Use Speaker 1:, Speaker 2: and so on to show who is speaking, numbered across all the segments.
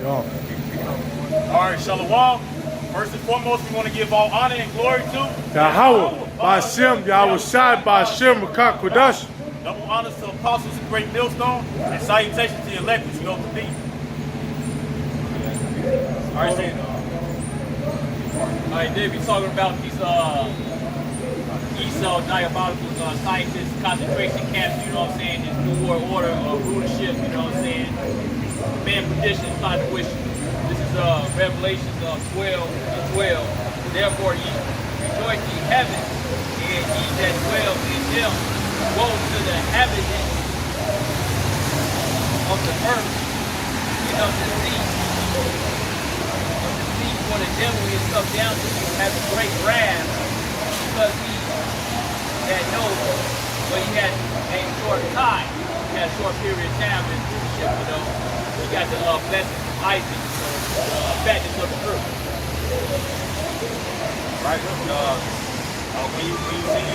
Speaker 1: Yo.
Speaker 2: All right, Shalom. First and foremost, we want to give all honor and glory to
Speaker 1: Yahweh, Ba'ashem, Yahweh Shai, Ba'ashem, Makak Kodash.
Speaker 2: Double honors to apostles of Great Millstone, and salutations to the elect which go to thee. All right, Shane.
Speaker 3: All right, Dave, you're talking about these Esau diabolical scientists, concentration camps, you know what I'm saying, this New World Order rulership, you know what I'm saying, man perdition, plot to wish. This is Revelations 12:12. Therefore ye rejoice ye heavens, and ye that dwell in them. Woe to the inhabitants of the earth and of the sea. For the devil is come down to you has a great wrath, because he had no, but he had a short time. He had a short period of time in leadership, you know. He got the blessings of Isaac, fatness of the earth.
Speaker 2: Right. When you see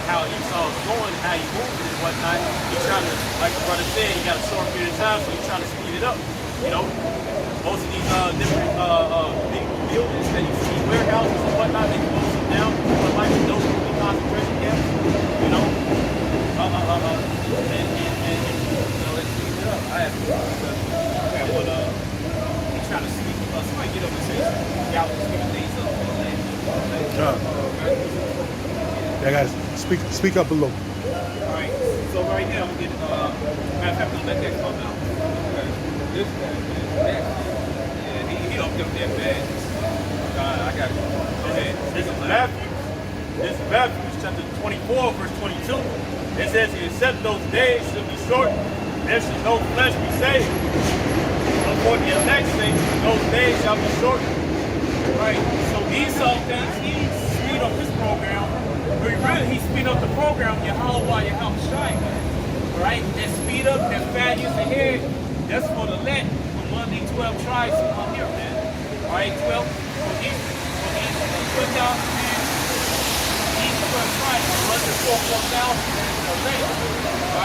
Speaker 2: how Esau's going, how he moving and whatnot, he's trying to, like the brother said, he got a short period of time, so he's trying to speed it up. You know, most of these different big buildings that you see, warehouses and whatnot, they close them down, but like those will be concentration camps. You know, and you know, they speed it up. I have okay, but he's trying to speed it up. Somebody get up and say something. Y'all speaking things up for the land.
Speaker 1: Yeah, guys, speak up a little.
Speaker 2: Alright, so right now we get matter of fact, we'll let that come out. This guy, man, yeah, he don't give that bad. I got it. Okay, this is Matthew chapter 24, verse 22. It says, except those days should be short, there should no flesh be saved. But for the elect's sake, those days shall be short. Right, so Esau thinks he speed up his program. He speed up the program, Yahweh Shai, right? And speed up and fat years ahead. That's for the let among these 12 tribes to come here, man. All right, 12. So these put out, man. These 12 tribes, run the 4,000 all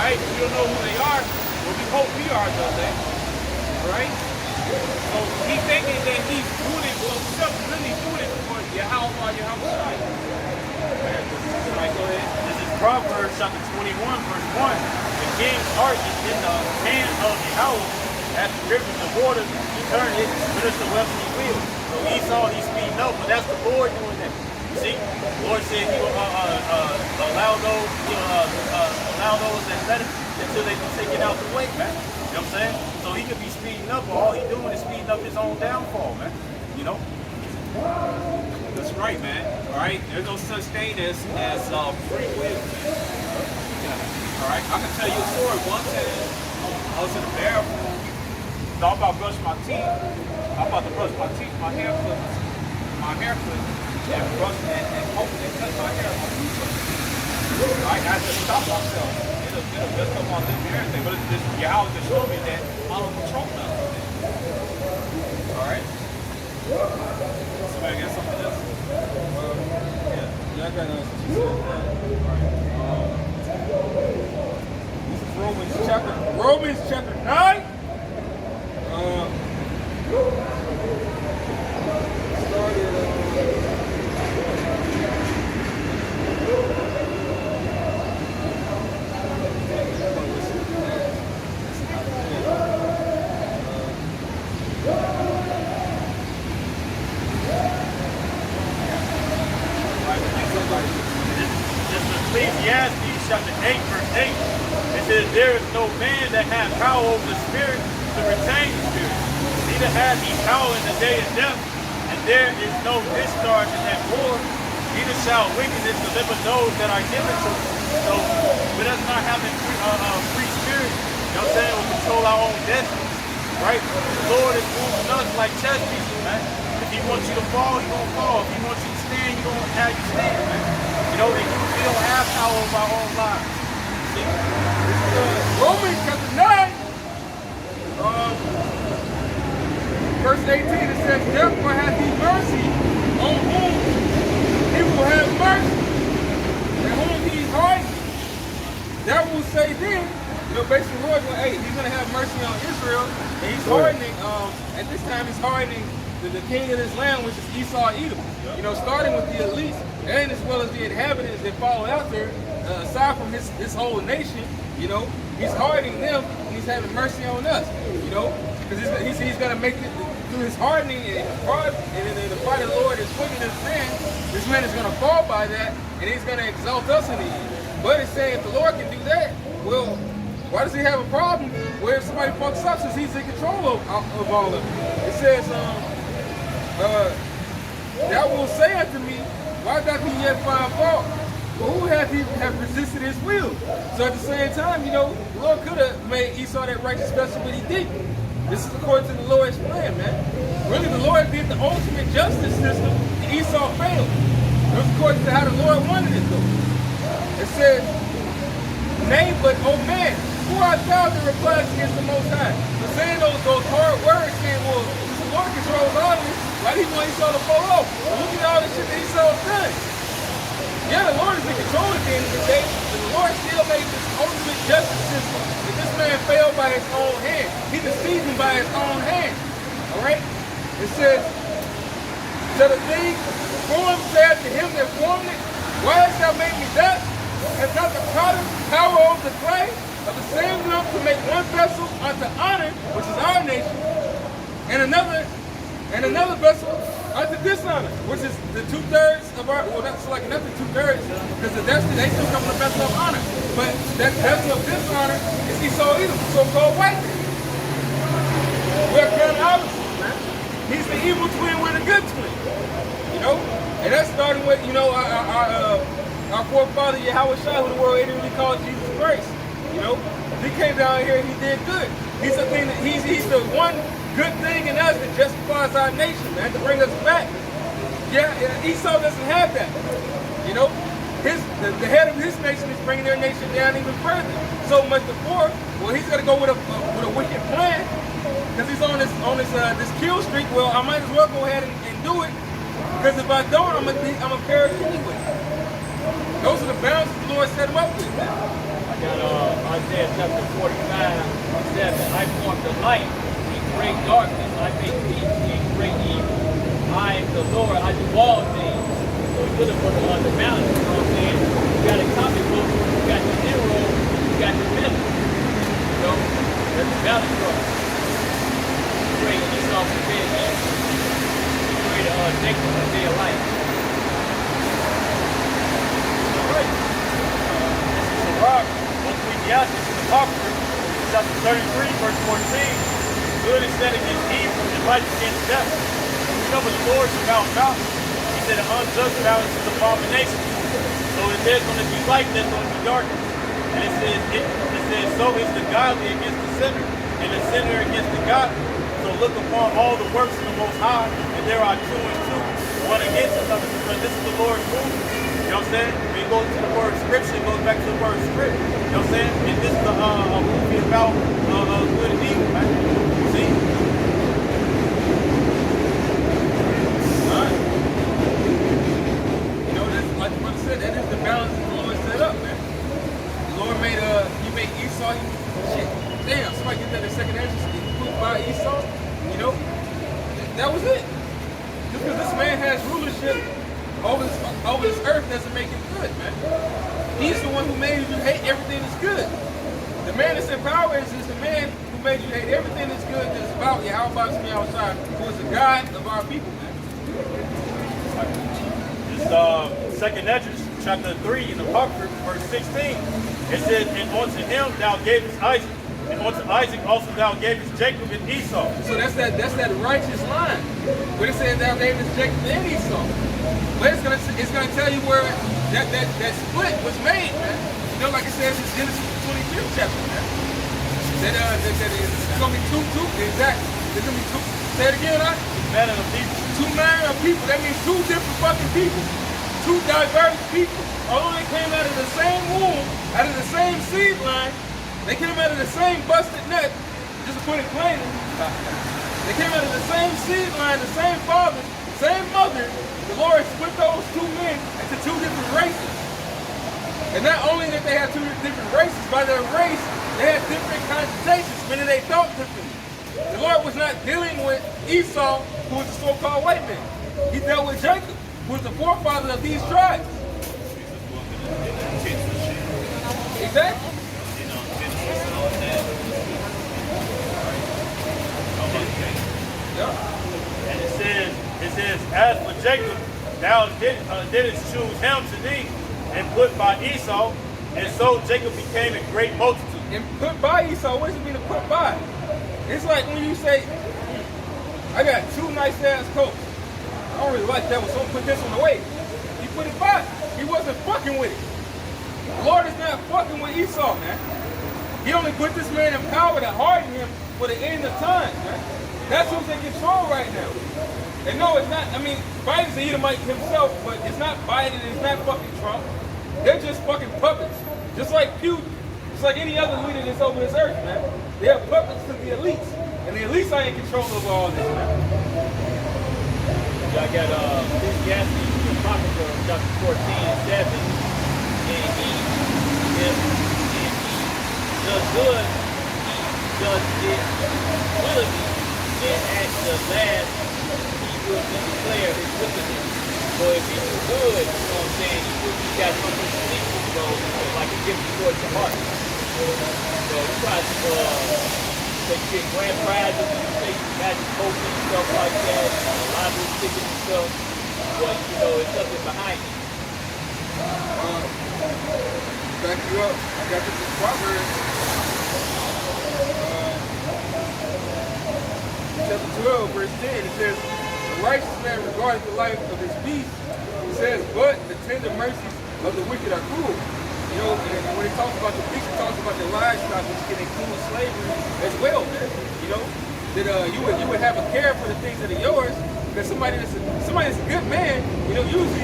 Speaker 2: right, we don't know who they are, but we hope we are, though, all right? So he's thinking that he's doing it for himself, really doing it for Yahweh Shai. Right, go ahead. This is Proverbs chapter 21, verse 1. The king's heart is in the hand of Yahweh. As the rivers of water, he turned it, whithersoever he will. So Esau, he's speeding up, but that's the Lord doing that. You see, the Lord said he will allow those that let it until they can take it out the way, man. You know what I'm saying? So he could be speeding up, but all he's doing is speeding up his own downfall, man. You know? That's right, man. All right, there's no such thing as free will. All right, I can tell you a story. One time, I was in the bathroom. Thought about brushing my teeth. I'm about to brush my teeth, my hair clippers, and brush and hoping they cut my hair. I had to stop myself. It'll mess up my lip and everything, but it's just Yahweh just showed me that I don't control nothing. All right. Somebody got something else?
Speaker 4: Yeah, I got what you said. This is Romans chapter 9.
Speaker 2: Ecclesiastes chapter 8, verse 8. It says, there is no man that hath power over the spirit to retain the spirit. Neither hath he power in the day of death, and there is no discharge in that war. Neither shall wickedness deliver those that are given to him. So, with us not having free spirit, you know what I'm saying, we control our own destiny, right? The Lord is moving us like chess pieces, man. If he wants you to fall, he's going to fall. If he wants you to stand, he's going to have you stand, man. You know, we don't have power over our own lives. See?
Speaker 4: Romans chapter 9, verse 18, it says, therefore hath he mercy on whom he will have mercy, and whom he hardens. That will say then, you know, basically, Lord, hey, he's going to have mercy on Israel, and he's hardening at this time he's hardening the king of this land, which is Esau Edom. You know, starting with the elites and as well as the inhabitants that follow after, aside from his whole nation, you know, he's hardening them and he's having mercy on us, you know, because he's going to make it through his hardening and in the fight of the Lord is wicked as man. This man is going to fall by that and he's going to exalt us in the end. But it's saying if the Lord can do that, well, why does he have a problem where somebody fucks up since he's in control of all of it? It says, thou wilt say unto me, why doth he yet find fault? Well, who hath he resisted his will? So at the same time, you know, the Lord could have made Esau that righteous vessel, but he didn't. This is according to the Lord's plan, man. Really, the Lord did the ultimate justice system, and Esau failed. It was according to how the Lord wanted it, though. It says, nay, but, oh man, who art thou that replies against the Most High? So saying those hard words, saying, well, the Lord controls all of this, why do you want Esau to fall off? Well, look at all the shit that Esau's done. Yeah, the Lord is in control at the end of the day, but the Lord still made this ultimate justice system. If this man failed by his own hand, he deceived him by his own hand. Alright? It says, shall the thing formed say to him that formed it, why hast thou made me thus? Has not the potter power over the clay of the same lump to make one vessel unto honor, which is our nation, and another vessel unto dishonor, which is the 2/3 of our, well, that's like nothing 2/3, because they still come from the vessel of honor. But that vessel of dishonor is Esau Edom, so-called white man. We're kind of opposite, man. He's the evil twin, we're the good twin. You know? And that's starting with, you know, our forefather Yahweh Shai, who the world ain't really called Jesus Christ. You know? He came down here and he did good. He's the one good thing in us that justifies our nation, man, to bring us back. Yeah, Esau doesn't have that. You know, the head of his nation is bringing their nation down even further. So much before, well, he's gonna go with a wicked plan because he's on this kill streak. Well, I might as well go ahead and do it because if I don't, I'm gonna perish anyway. Those are the bounds that the Lord set him up with, man.
Speaker 3: I got Isaiah chapter 45. It says, I form the light in great darkness. I make peace in great evil. I am the Lord. I do all things. So we could have put it on the balance. You know what I'm saying? You got a comic book. You got the hero. You got the villain. You know? That's the balance for us. Great Esau for day of evil. Great Jacob for the day of light. All right. This is a rock. Ecclesiastes in the Apocrypha, chapter 33, verse 14. Good is set against evil, and right against death. We know the Lord is about balance. He said an unjust balance is abomination. So if there's going to be light, there's going to be darkness. And it says, so is the godly against the sinner, and the sinner against the godly. So look upon all the works of the Most High, and there are 2 and 2, one against another, because this is the Lord's movement. You know what I'm saying? When you go to the word scripture, it goes back to the word script. You know what I'm saying? And this is a movie about good and evil, right? See?
Speaker 4: Alright. You know, that's like the brother said, that is the balance that the Lord set up, man. The Lord made he made Esau, shit. Damn, somebody get that in second entrance, approved by Esau. You know? That was it. Just because this man has rulership over this earth doesn't make him good, man. He's the one who made you hate everything that's good. The man that's in power is the man who made you hate everything that's good that's about Yahweh outside, who is the God of our people, man.
Speaker 3: This second Esdras, chapter 3 in the Apocrypha, verse 16. It says, and unto him thou gavest Isaac, and unto Isaac also thou gavest Jacob and Esau.
Speaker 4: So that's that righteous line. Where it says thou gavest Jacob and Esau. But it's gonna tell you where that split was made, man. You know, like it says in Genesis 25th chapter, man. That it's gonna be two, exactly. There's gonna be two. Say it again, huh?
Speaker 3: Manner of people.
Speaker 4: 2 manner of people. That means 2 different fucking people. 2 diverse people. Although they came out of the same womb, out of the same seed line, they came out of the same busted nut, just to put it plainly. They came out of the same seed line, the same father, same mother. The Lord split those 2 men into 2 different races. And not only that they had 2 different races, by their race, they had different connotations, meaning they thought differently. The Lord was not dealing with Esau, who was the so-called white man. He dealt with Jacob, who was the forefather of these tribes. Exactly. Yeah.
Speaker 5: And it says, as for Jacob, thou didst choose him to thee, and put by Esau, and so Jacob became a great multitude.
Speaker 4: And put by Esau, what does it mean to put by? It's like when you say, I got two nice ass coats. I don't really like that one, so I'm put this one away. He put it by. He wasn't fucking with it. The Lord is not fucking with Esau, man. He only put this man in power to harden him for the end of time, man. That's who's in control right now. And no, it's not, I mean, Biden's the Edomite himself, but it's not Biden, it's not fucking Trump. They're just fucking puppets. Just like Putin, just like any other leader that's over this earth, man. They're puppets to the elites. And the elites are in control of all this, man.
Speaker 3: I got Ecclesiastes, Apocrypha, chapter 14, 7. And he does good, he does it willingly, then at the last he will declare his wickedness. So if he do good, you know what I'm saying, he got something to sleep with, so like a gift towards the heart. So you try to get grand prizes, you take magic potions and stuff like that, lottery tickets and stuff, but you know, it's something behind it.
Speaker 4: Back you up. I got this in Proverbs. Chapter 12, verse 10. It says, the righteous man regardeth the life of his beast. It says, but the tender mercies of the wicked are cruel. You know, and when it talks about the beast, it talks about the livestock, which can include slavery as well, man. You know, that you would have a care for the things that are yours. Because somebody that's a good man, you know, usually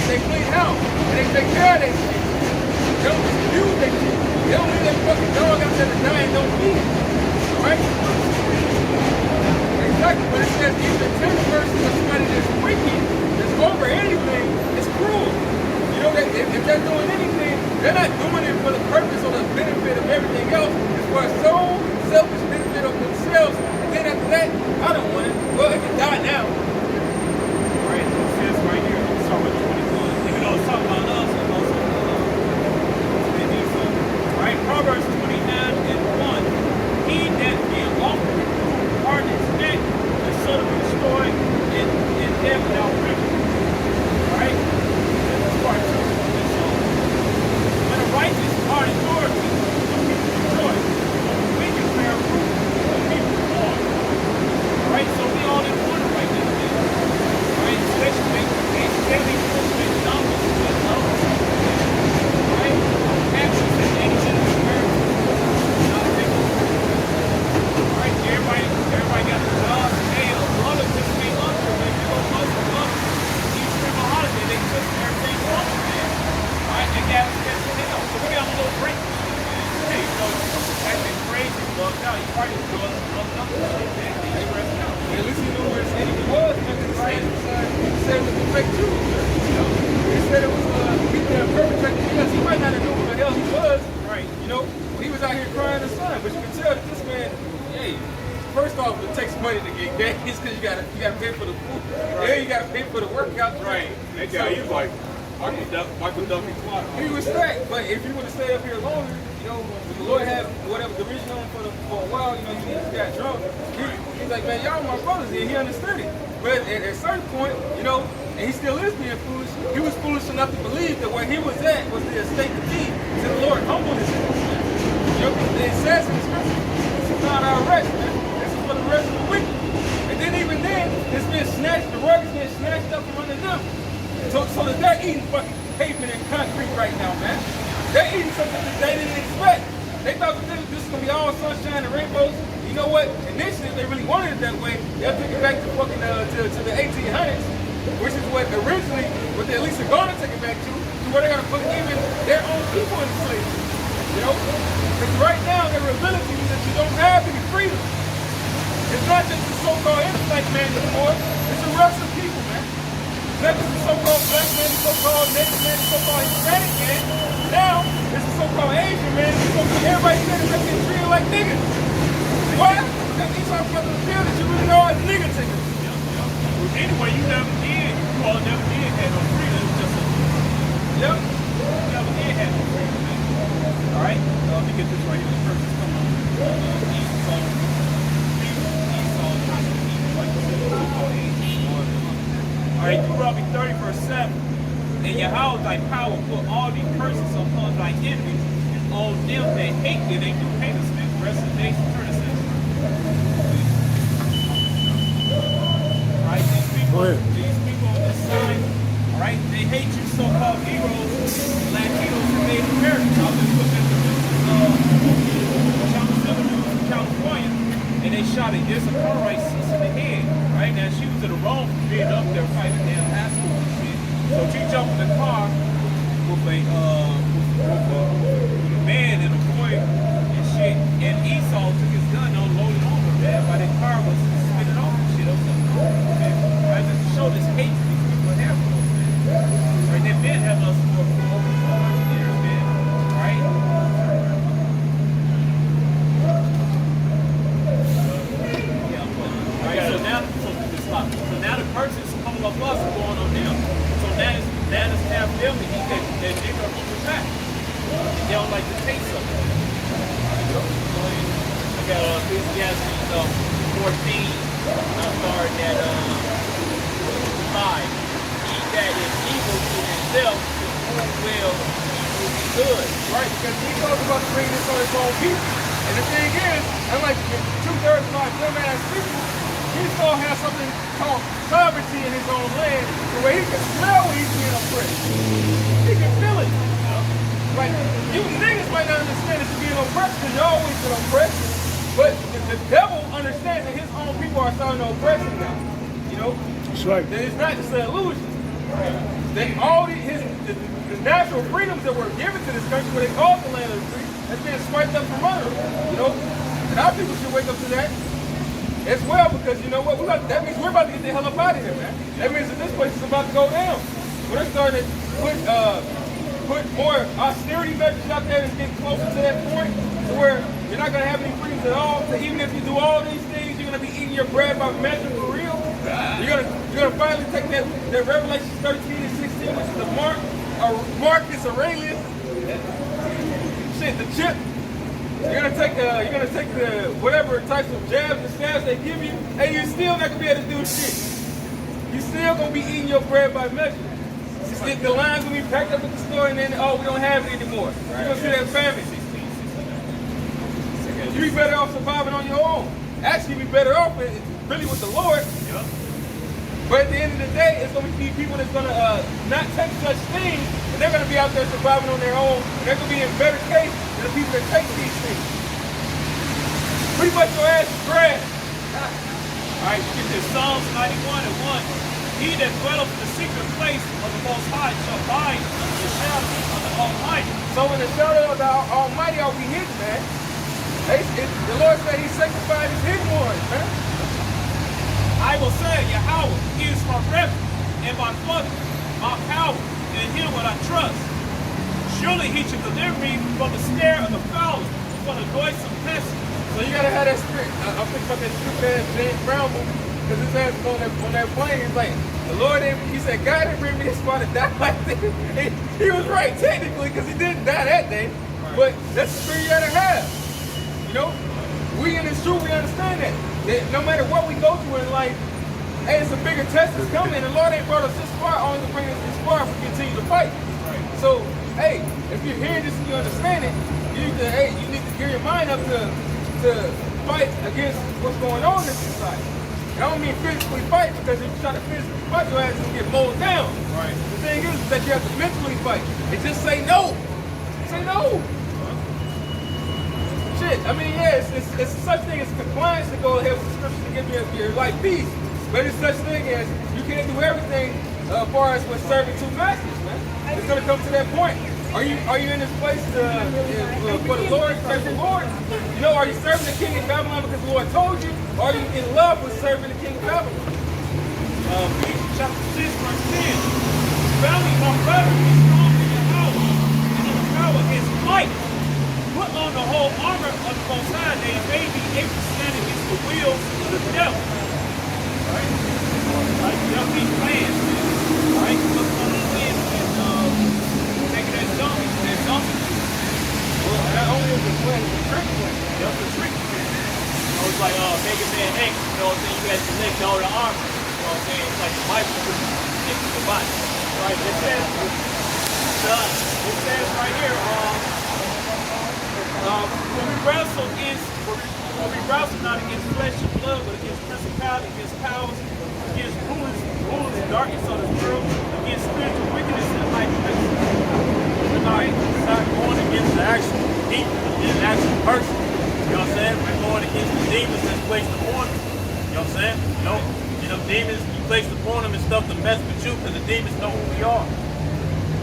Speaker 4: they clean house and they take care of their shit. They don't just abuse their shit. They don't leave that fucking dog out there to die and don't feed it. Alright? Exactly, but it says even the tender mercies of somebody that's wicked, that's over anything, is cruel. You know, that if they're doing anything, they're not doing it for the purpose or the benefit of everything else. It's for a sole, selfish benefit of themselves. And then after that, I don't want it. Well, it can die now.
Speaker 2: Right? It says right here, Psalm 21. Even though it's talking about us, it's also right? Proverbs 29:1. He that being lawful harden his neck, the son of destroy, and death without remedy. Right? This is part 2 of this song. When the righteous are authority, the people rejoice. When the wicked bear fruit, the people mourn. Right? So we all in order right now. Right? Especially daily punishment, numbers, right? Actions and ancient experience. Right? Everybody got a job. Hey, a brother just came up here, man. You know, Muslim brother. He's from a holiday. They took everything from him, man. Right? They got us catching hell. So we got a little break, man. Hey, you know, acting crazy, bugged out. You probably doing another shit, man. They rest out.
Speaker 4: At least he knew where his enemy was, and he said it was the fake Jews. You know, he said it was people that perpetrated because he might not have known who the hell he was.
Speaker 2: Right.
Speaker 4: You know, when he was out here crying the sun, but you can tell that this man, hey, first off, it takes money to get gas because you gotta pay for the food.
Speaker 2: Right.
Speaker 4: Then you gotta pay for the workout.
Speaker 2: Right. That guy, he was like Michael Duffy Clock.
Speaker 4: He was stacked, but if you would have stayed up here longer, you know, the Lord had whatever the reason on for a while, you know, he just got drunk. He's like, man, y'all my brothers, and he understood it. But at a certain point, you know, and he still is being foolish, he was foolish enough to believe that where he was at was the estate of deed. So the Lord humbled his ass. You know, it says in the scripture, this is not our rest, man. This is for the rest of the wicked. And then even then, it's been snatched, the rug is being snatched up from under them. So that they're eating fucking pavement and concrete right now, man. They're eating something that they didn't expect. They thought that this was gonna be all sunshine and rainbows. You know what? Initially, if they really wanted it that way, they'll take it back to fucking to the 1800s, which is what originally, what they at least are gonna take it back to where they're gonna put even their own people in slavery. You know? Because right now, their ability is that you don't have any freedom. It's not just the so-called intellect man anymore. It's the rest of people, man. Not just the so-called black man, the so-called native man, the so-called Hispanic man. Now, it's the so-called Asian man, everybody said they're getting treated like niggas. Why? Esau supposed to feel that you really are a nigga to him.
Speaker 2: Anyway, you never did. You all never did have no freedom. It was just a,
Speaker 4: Yep.
Speaker 2: you never did have no freedom, man. All right? Let me get this right here. The first is coming on. Esau. Like you said, all right, Deuteronomy 30, verse 7. And Yahweh thy power put all these curses upon thy enemies, and all them that hate thee, they do hate us, man. The rest of the days, turn us in. Right?
Speaker 1: Go ahead.
Speaker 2: These people on this side, all right, they hate you so-called heroes, Latinos, and Native Americans. I was just looking at the news, Channel 7 News in California, and they shot a Issacharite sister in the head. Right now, she was in the wrong for being up there fighting damn high school and shit. So she jumped in the car with a man and a boy and shit, and Esau took his gun and unloaded on her, man, while that car was spinning off and shit. I was like, oh, man. Right, just to show this hate that these people have for us, man. Right, they've been having us for over 400 years, man. Right? So now the person's coming up us and going on them. So that is half them to eat that nigga over back. And they don't like the taste of it. I got Ecclesiastes 14. I'm starting at 5. He that is evil to himself, to whom will be good.
Speaker 4: Right, because he talks about to bring this on his own people. And the thing is, unlike 2/3 of our dumbass people, Esau has something called sovereignty in his own land, where he can smell when he's being oppressed. He can feel it. Like, you niggas might not understand that you're being oppressed because you're always been oppressed. But the devil understands that his own people are starting to oppress him now. You know?
Speaker 1: That's right.
Speaker 4: That it's not just an illusion. That all the natural freedoms that were given to this country, where they call it the land of the free, has been swiped up from under them. You know? And our people should wake up to that as well, because you know what? That means we're about to get the hell up out of here, man. That means that this place is about to go down. When they're starting to put more austerity measures out there and get closer to that point, to where you're not going to have any freedoms at all. So even if you do all these things, you're going to be eating your bread by measure for real. You're gonna finally take that Revelation 13 and 16, which is the Marcus Aurelius, shit, the chip. You're gonna take the whatever types of jabs and stabs they give you, and you're still not gonna be able to do shit. You're still gonna be eating your bread by measure. The line's gonna be packed up at the store, and then we don't have it anymore. You're gonna see that famine. You'd be better off surviving on your own. Actually, you'd be better off really with the Lord.
Speaker 2: Yep.
Speaker 4: But at the end of the day, it's gonna be people that's gonna not take such things, and they're gonna be out there surviving on their own, and they're gonna be in better case than the people that take these things. Pretty much your ass is grass.
Speaker 2: All right, get this Psalms 91 and 1. He that dwelleth in the secret place of the Most High shall abide under the shadow of the Almighty.
Speaker 4: So in the shadow of the Almighty are we hidden, man. The Lord said He sanctified His hidden ones, man.
Speaker 2: I will say, Yahweh is my refuge and my fortress, my power, and in Him will I trust. Surely He shall deliver me from the snare of the fowler, from the noisome pestilence.
Speaker 4: So you gotta have that spirit. I'm thinking about that stupid ass James Brown movie, because his ass on that plane, he's like, the Lord didn't, he said, God didn't bring me this far to die like this. He was right, technically, because he didn't die that day. Right. But that's the spirit you gotta have. You know? We in this truth, we understand that no matter what we go through in life, hey, it's a bigger test that's coming. And the Lord ain't brought us this far, only to bring us this far if we continue to fight. Right. So, hey, if you're hearing this and you understand it, you need to gear your mind up to fight against what's going on in this society. And I don't mean physically fight, because if you try to physically fight, your ass is gonna get mowed down. Right. The thing is that you have to mentally fight and just say no. Say no. Shit, I mean, yeah, it's such thing as compliance to go ahead with the scripture to give you your life peace. But it's such thing as you can't do everything as far as with serving two masters, man. It's gonna come to that point. Are you in this place for the Lord, serve the Lord? You know, are you serving the king of Babylon because the Lord told you? Or are you in love with serving the king of Babylon?
Speaker 2: Ephesians chapter 6, verse 10. Family, my brother, be strong in your power, and in the power of His might. put on the whole armor of the Most High, they may be able to stand against the wheels of the devil. Right? Like they'll be plans, right? Look on the wind and taking that zombie.
Speaker 4: Well, not only is it plan, it's a trick plan.
Speaker 2: That's a trick.
Speaker 3: It was like Mega Man X, you know what I'm saying? You had to select all the armor. You know what I'm saying? It's like the Bible next to the body.
Speaker 2: Right? It says right here, when we wrestle not against flesh and blood, but against principalities, against powers, against rulers of darkness of this world, against spiritual wickedness in high places.
Speaker 5: Tonight, we're not going against the actual people, the actual person. You know what I'm saying? We're going against the demons that's placed upon them. You know what I'm saying? You know, demons you placed upon them and stuff to mess with you because the demons know who we are.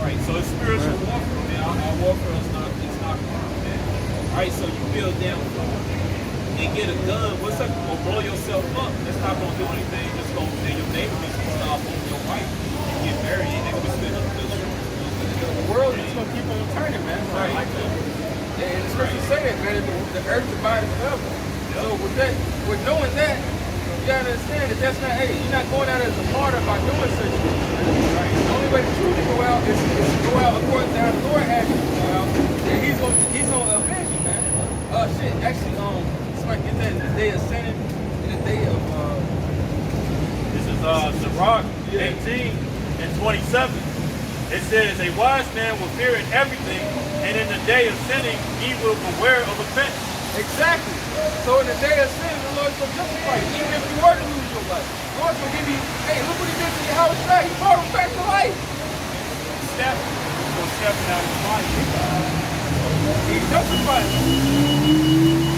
Speaker 2: Right, so it's spiritual warfare, man. Our warfare is not carnal, man. Right, so you feel down and get a gun, what's up? Gonna blow yourself up. That's not gonna do anything. Just gonna your neighbor is gonna stop over your wife and get married, and they're gonna spend
Speaker 4: The world is gonna keep on turning, man.
Speaker 2: right.
Speaker 4: Like that. And the scriptures say that, man, the earth divided forever. So with knowing that, you gotta understand that that's not, hey, you're not going out as a martyr by doing such things. Right? The only way to truly go out is to go out according to how the Lord has you to go out. And he's gonna avenge you, man. Actually, somebody get that in the day of sinning, in the day of
Speaker 5: This is Sirach 18 and 27. It says, a wise man will fear in everything, and in the day of sinning, he will beware of offense.
Speaker 4: exactly. So in the day of sin, the Lord's gonna justify you. Even if you were to lose your life, the Lord's gonna give you, hey, look what he did to your house back. He brought him back to life.
Speaker 2: step, go stepping out of the body.
Speaker 4: He justified him.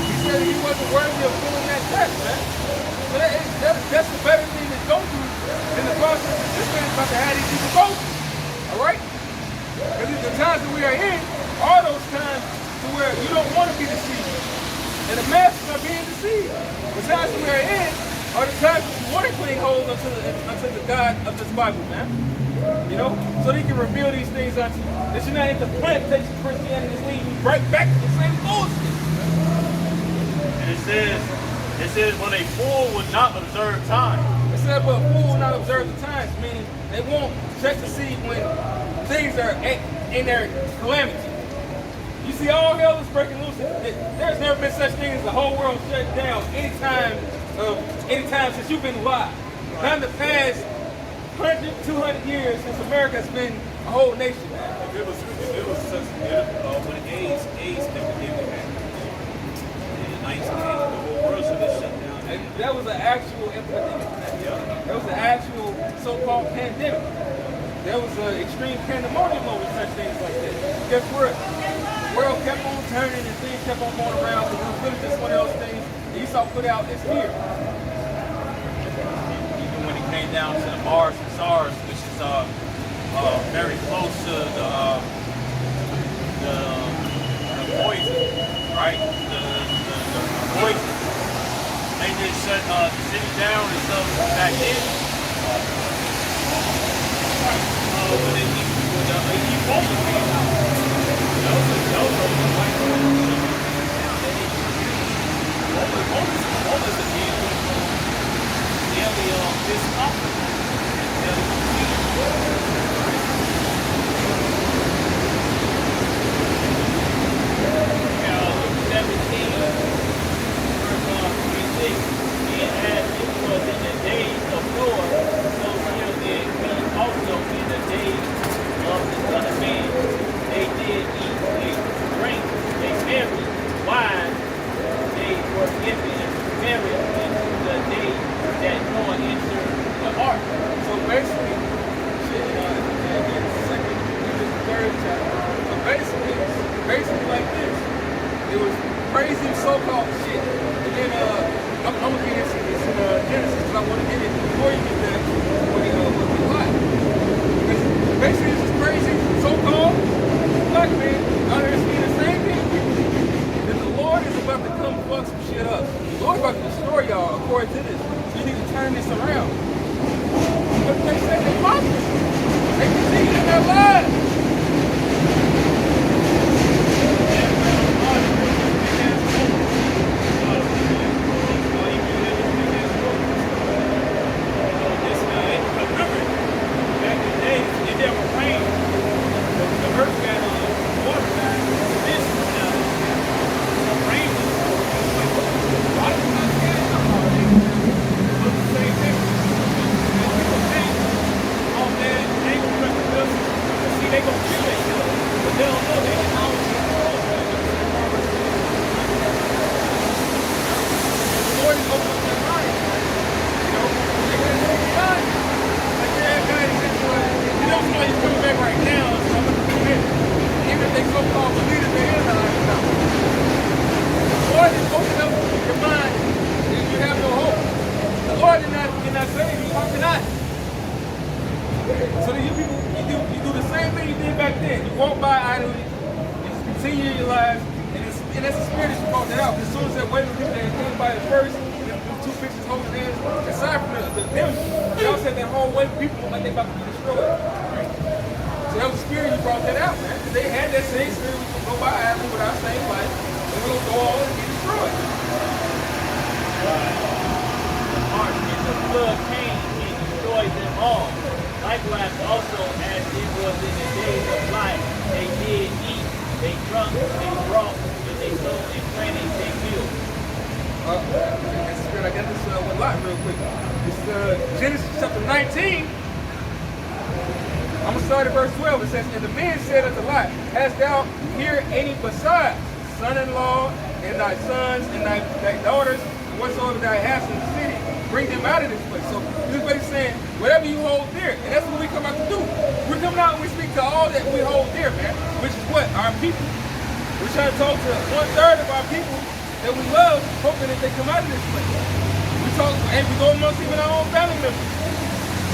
Speaker 4: He said that he wasn't worthy of filling that test, man. So that's the better thing to go through than the process that this man is about to have these people go through. All right? Because the times that we are in are those times to where you don't want to be deceived. And the masses are being deceived. The times that we are in are the times that you want to cling hold unto the God of this Bible, man. You know? So they can reveal these things unto you. That you're not into plantation Christianity that's leading you right back to the same bullshit.
Speaker 5: And it says, when a fool would not observe time.
Speaker 4: It said, but a fool will not observe the times, meaning they won't check to see when things are in their calamity. You see, all hell is breaking loose. There's never been such thing as the whole world shut down anytime since you've been alive. Not in the past 100, 200 years since America has been a whole nation.
Speaker 2: If it was such when AIDS epidemic happened in 1980, the whole world should have shut down.
Speaker 4: And that was an actual epidemic. That was an actual so-called pandemic. There was an extreme pandemonium over such things like that. Guess what? The world kept on turning and things kept on going around. But it was really just one of those things that Esau put out as fear.
Speaker 5: Even when it came down to the Mars and SARS, which is very close to the poison, right? The poison. They did shut the city down and stuff back then.
Speaker 2: When Ebola came out, those are the white people. Ebola's a daily discomfort.
Speaker 4: So basically, shit, in the second, the third chapter. So basically like this. It was crazy so-called shit. And then I'm gonna get into this in Genesis, because I want to get it before you get there with the lot. Because basically this is crazy so-called black man out here seeing the same thing. That the Lord is about to come fuck some shit up. The Lord's about to destroy y'all according to this. You need to turn this around. But they say they prophets. They continue in their lives. you're not saved, you walking out. So you people, you do the same thing you did back then. You walk by idly, you just continue your lives, and that's the spirit that you brought that out. As soon as that waiting people that came by the first, and them two pictures holding hands, aside from them, y'all said that whole way people look like they about to be destroyed. So that was the spirit you brought that out, man. Because they had that same spirit, we can go by idly with our same life, and we're gonna go all and get destroyed.
Speaker 3: Mark, and the flood came and destroyed them all. Likewise, also as it was in the days of life, they did eat, they drunk, they brought, and they sold and planted, they built.
Speaker 4: That's the spirit. I got this with Lot real quick. It's Genesis chapter 19. I'm going to start at verse 12. It says, and the man said unto Lot, hast thou here any besides son-in-law, and thy sons, and thy daughters, and whatsoever thou hast in the city, bring them out of this place. So this is what he's saying, whatever you hold dear. And that's what we come out to do. We're coming out and we speak to all that we hold dear, man. Which is what? Our people. We're trying to talk to 1/3 of our people that we love, hoping that they come out of this place. We talk, and we go amongst even our own family members.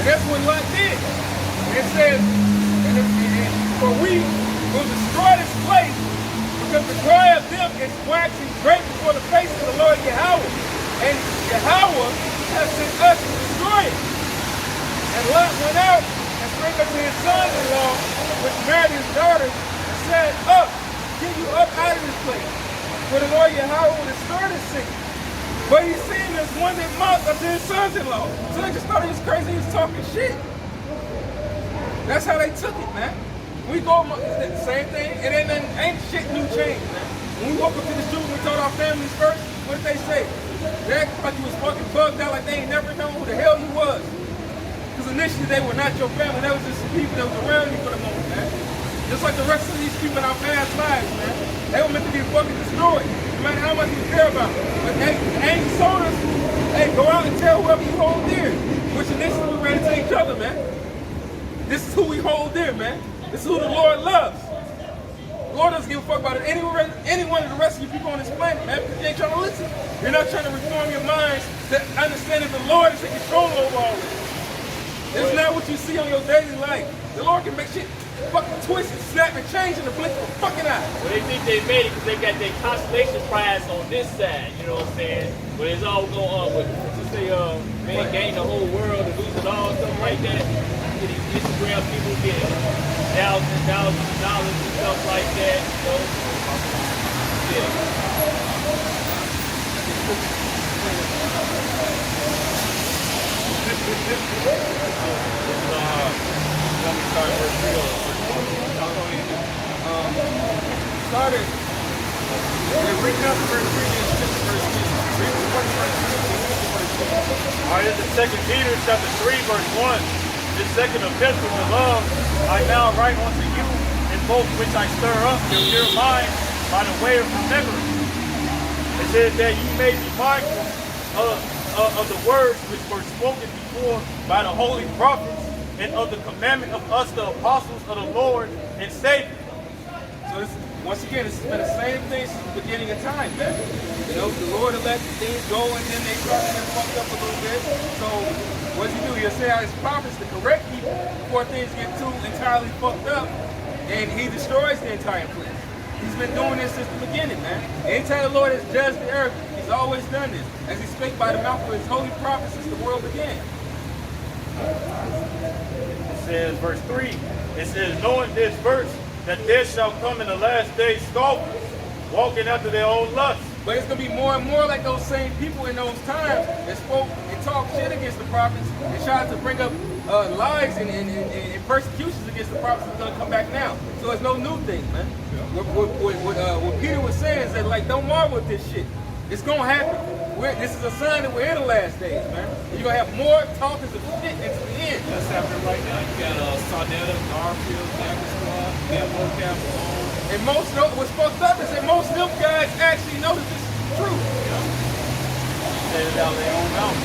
Speaker 4: And that's what Lot did. And it says, for we will destroy this place, because the cry of them is waxing great before the face of the Lord Yahweh. And Yahweh has sent us to destroy it. And Lot went out and spake unto his sons-in-law, which married his daughters, and said, up, get you up out of this place. For the Lord Yahweh will destroy this city. But he seen this one that mocked unto his sons-in-law. So they just thought he was crazy, he was talking shit. That's how they took it, man. We go the same thing, and then ain't shit new change, man. When we woke up to the street, we told our families first, what did they say? They acted like you was fucking bugged out, like they ain't never known who the hell you was. Because initially they were not your family, that was just some people that was around you for the moment, man. Just like the rest of these people in our past lives, man. They were meant to be fucking destroyed, no matter how much you care about them. But hey, ain't told us, hey, go out and tell whoever you hold dear. Which initially we ran into each other, man. This is who we hold dear, man. This is who the Lord loves. The Lord doesn't give a fuck about any one of the rest of you people on this planet, man, because you ain't trying to listen. You're not trying to reform your minds to understand that the Lord is in control over all this. That's not what you see on your daily life. The Lord can make shit fucking twist and snap and change in the blink of a fucking eye.
Speaker 3: Well, they think they made it because they got their consolation prize on this side, you know what I'm saying? But it's all going on with, just say, man, gain the whole world and lose it all, something like that. These Instagram people get thousands and thousands of dollars and stuff like that, you know? Yeah.
Speaker 4: Started. Read down to verse 3 and verse 10.
Speaker 5: All right, this is 2 Peter chapter 3, verse 1. This second epistle, beloved, I now write unto you in both which I stir up your pure mind by the way of remembrance. It says that you may be mindful of the words which were spoken before by the holy prophets, and of the commandment of us, the apostles of the Lord and Savior.
Speaker 4: So this, once again, it's been the same thing since the beginning of time, man. You know, the Lord will let things go, and then they start to get fucked up a little bit. So what does he do? He'll send out his prophets to correct people before things get too entirely fucked up, and he destroys the entire place. He's been doing this since the beginning, man. Anytime the Lord has judged the earth, he's always done this, as he spake by the mouth of his holy prophets since the world began.
Speaker 5: It says, verse 3, it says, knowing this verse, that there shall come in the last days scoffers, walking after their own lusts.
Speaker 4: But it's going to be more and more like those same people in those times that spoke and talked shit against the prophets and tried to bring up lies and persecutions against the prophets is going to come back now. So it's no new thing, man. Yeah. What Peter was saying is that, like, don't marvel at this shit. It's going to happen. This is a sign that we're in the last days, man. And you're going to have more talkers of shit into the end.
Speaker 2: That's happening right now. You got Sarnetta, Garfield, Dagger Squad, you got Vocab Malone.
Speaker 4: And most of what's fucked up is that most of them guys actually know that this is true.
Speaker 5: Yeah. Say it out their own mouth.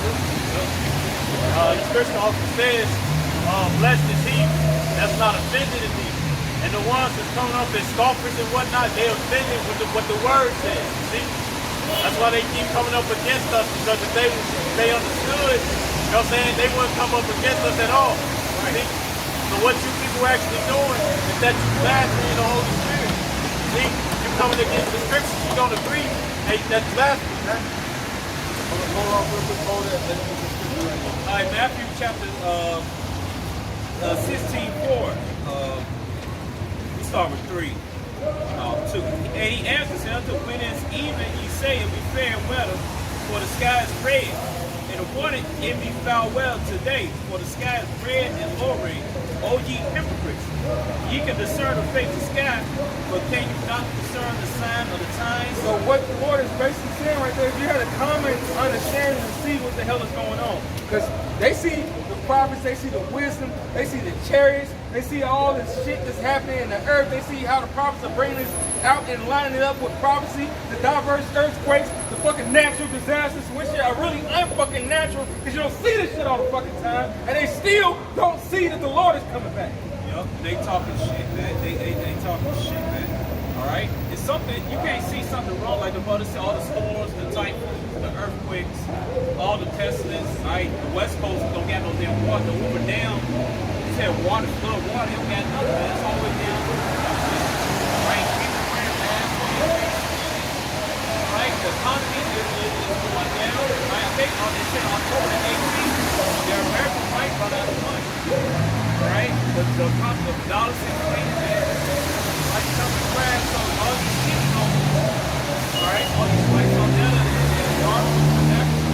Speaker 5: The scripture also says, blessed is he that's not offended in thee. And the ones that's coming up as scoffers and whatnot, they're offended with what the word says. See? That's why they keep coming up against us, because if they understood You know what I'm saying? They wouldn't come up against us at all. See? So what you people actually doing is that you blaspheming the Holy Spirit. See? You're coming against the scriptures. You don't agree. Hey, that's blasphemy, man.
Speaker 4: Hold on real quick. Hold that. Let's get the scripture right now.
Speaker 2: All right, Matthew chapter 16:4. We start with 3. 2. And he answers him, to when it's even, ye say it be fair and weather, for the sky is red. And the morning it be foul well today, for the sky is red and lowering. O ye hypocrites, ye can discern the face of the sky, but can you not discern the sign of the times?
Speaker 4: So what the Lord is basically saying right there, if you had a common understanding to see what the hell is going on. Because they see the prophets, they see the wisdom, they see the chariots, they see all this shit that's happening in the earth, they see how the prophets are bringing this out and lining it up with prophecy, the diverse earthquakes, the fucking natural disasters, which are really unfucking natural, because you don't see this shit all the fucking time, and they still don't see that the Lord is coming back.
Speaker 2: Yup, they talking shit, man. They talking shit, man. All right, it's something you can't see something wrong, like the mother said, all the storms, the typhoons, the earthquakes, all the pestilence. Right, the West Coast don't got no damn water. The Uber down, it said water, flood water. They don't got nothing. Man. It's all the way down. Right, people wearing masks. Right, the economy is going down. Right, I think they said October the 18th, the American might run out of money. Right, the cost of $1.68. Like something crash, so all these people, all right, all these flights on there, and Darwin was connected,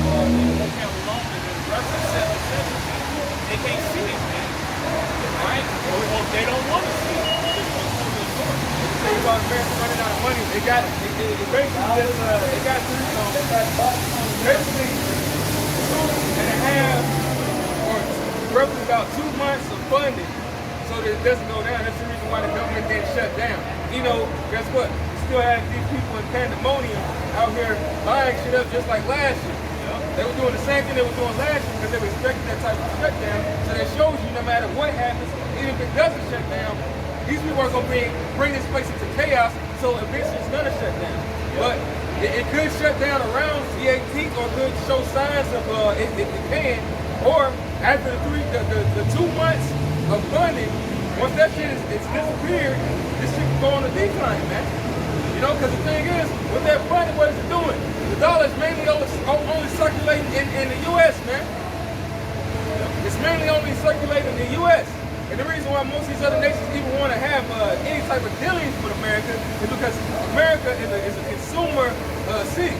Speaker 2: they can't alone, and then the rest of the 770, they can't see it, man. All right, or they don't want to see it. They just want to see the story.
Speaker 4: The thing about America running out of money, they got basically just, they got basically 2.5 or roughly about 2 months of funding so that it doesn't go down. That's the reason why the government didn't shut down. You know, guess what? We still have these people in pandemonium out here buying shit up just like last year. They were doing the same thing they were doing last year because they were expecting that type of shutdown. So that shows you no matter what happens, even if it doesn't shut down, these people are going to bring this place into chaos, so eventually it's going to shut down. But it could shut down around the 18th or could show signs of it can. Or after the 2 months of funding, once that shit is disappeared, this shit can go on a decline, man. You know, because the thing is, with that funding, what is it doing? The dollar is mainly only circulating in the U.S., man. It's mainly only circulating in the U.S. And the reason why most of these other nations even want to have any type of dealings with America is because America is a consumer city.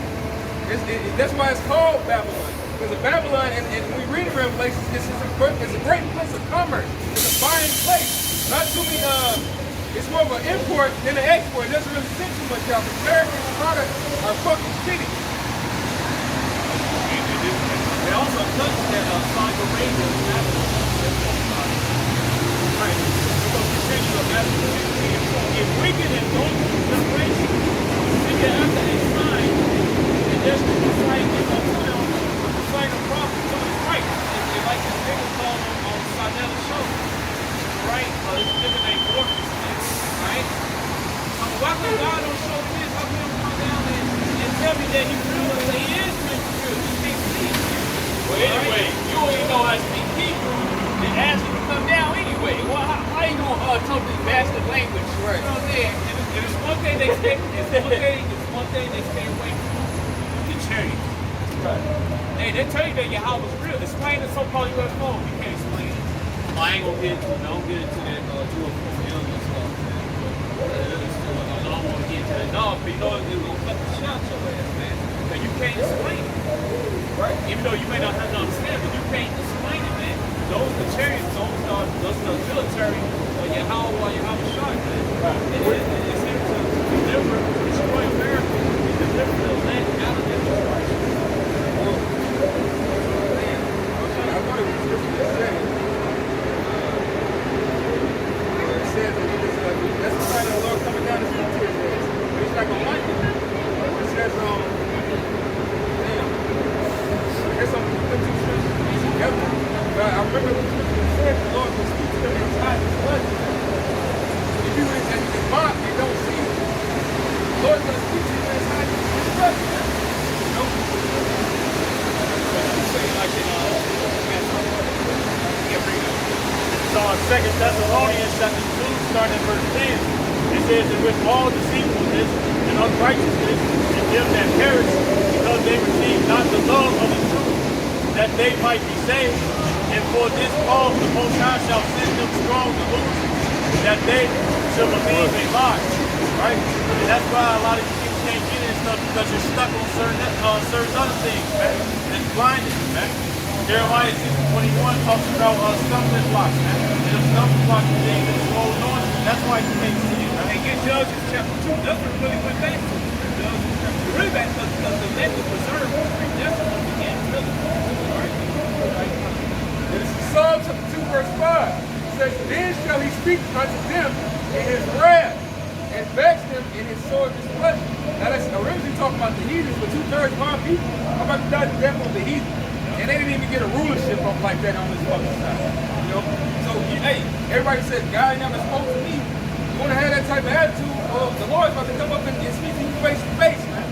Speaker 4: That's why it's called Babylon. Because of Babylon, and when we read in Revelations, it's a great place of commerce. It's a buying place. Not too many, it's more of an import than an export. It doesn't really send too much out. American products are fucking shitty.
Speaker 2: They also touched that Saudi Arabia is Babylon. Right. So continue to Babylon. If we get in those generations, we get after a sign, and just the sign is a sign of prophet. So it's right. It's like this nigga called on Sarnella's show. Right? It's different than Orpheus. Right? Why come God don't show this? How come he don't come down and tell me that he real and say he is real? You can't see it.
Speaker 3: Well, anyway, you don't even know how to speak Hebrew, then ask him to come down anyway. Well, how you gonna talk this bastard language?
Speaker 4: Right.
Speaker 3: You know what I'm saying? And it's one thing they stay, away from the chariot.
Speaker 4: Right.
Speaker 3: Hey, they tell you that Yahweh was real. Explain the so-called UFO. You can't explain it. Oh, I ain't gonna get into that UFO and stuff, man. I don't want to get into that. No, but you know, it will cut the shit out your ass, man. Because you can't explain it.
Speaker 2: Right.
Speaker 3: Even though you may not have to understand, but you can't explain it, man. Those the chariots, those the military, Yahweh or Yahweh Shah, man.
Speaker 4: Right.
Speaker 3: It's here to deliver, destroy America, and deliver the land out of their destruction.
Speaker 4: I thought it was scripture that said it. It says that that's the sign of the Lord coming down to speak to his ass. But he's not going to like it. It says, damn. There's some two scriptures together. But I remember the scripture that said the Lord will speak to them inside his blood. If you in mock, you don't see it. The Lord's going to speak to you inside his blood. You know?
Speaker 2: like in,
Speaker 5: So in 2 Thessalonians chapter 2, starting at verse 10, it says that with all deceitfulness and unrighteousness and them that perish, because they receive not the love of the truth, that they might be saved. And for this cause the Most High shall send them strong delusions, that they shall believe a lie. Right? And that's why a lot of you people can't get in stuff, because you're stuck on certain other things, man. And it's blinded, man. Jeremiah 6:21 talks about stumbling blocks, man. And the stumbling blocks are things that's holding on. That's why you can't see it.
Speaker 2: and get Judges chapter 2, that's what really went back to. Judges chapter 2. Really back because the land was preserved for redemption of the end, really. Right?
Speaker 4: This is Psalm chapter 2, verse 5. It says, then shall he speak unto them in his wrath, and vex them in his sword displeasure. Now that's originally talking about the heathens, but 2/3 of our people are about to die the death of the heathen. And they didn't even get a rulership up like that on this fucking side. You know? So, hey, everybody said, God ain't never spoke to me. You want to have that type of attitude, well, the Lord's about to come up and speak to you face to face, man.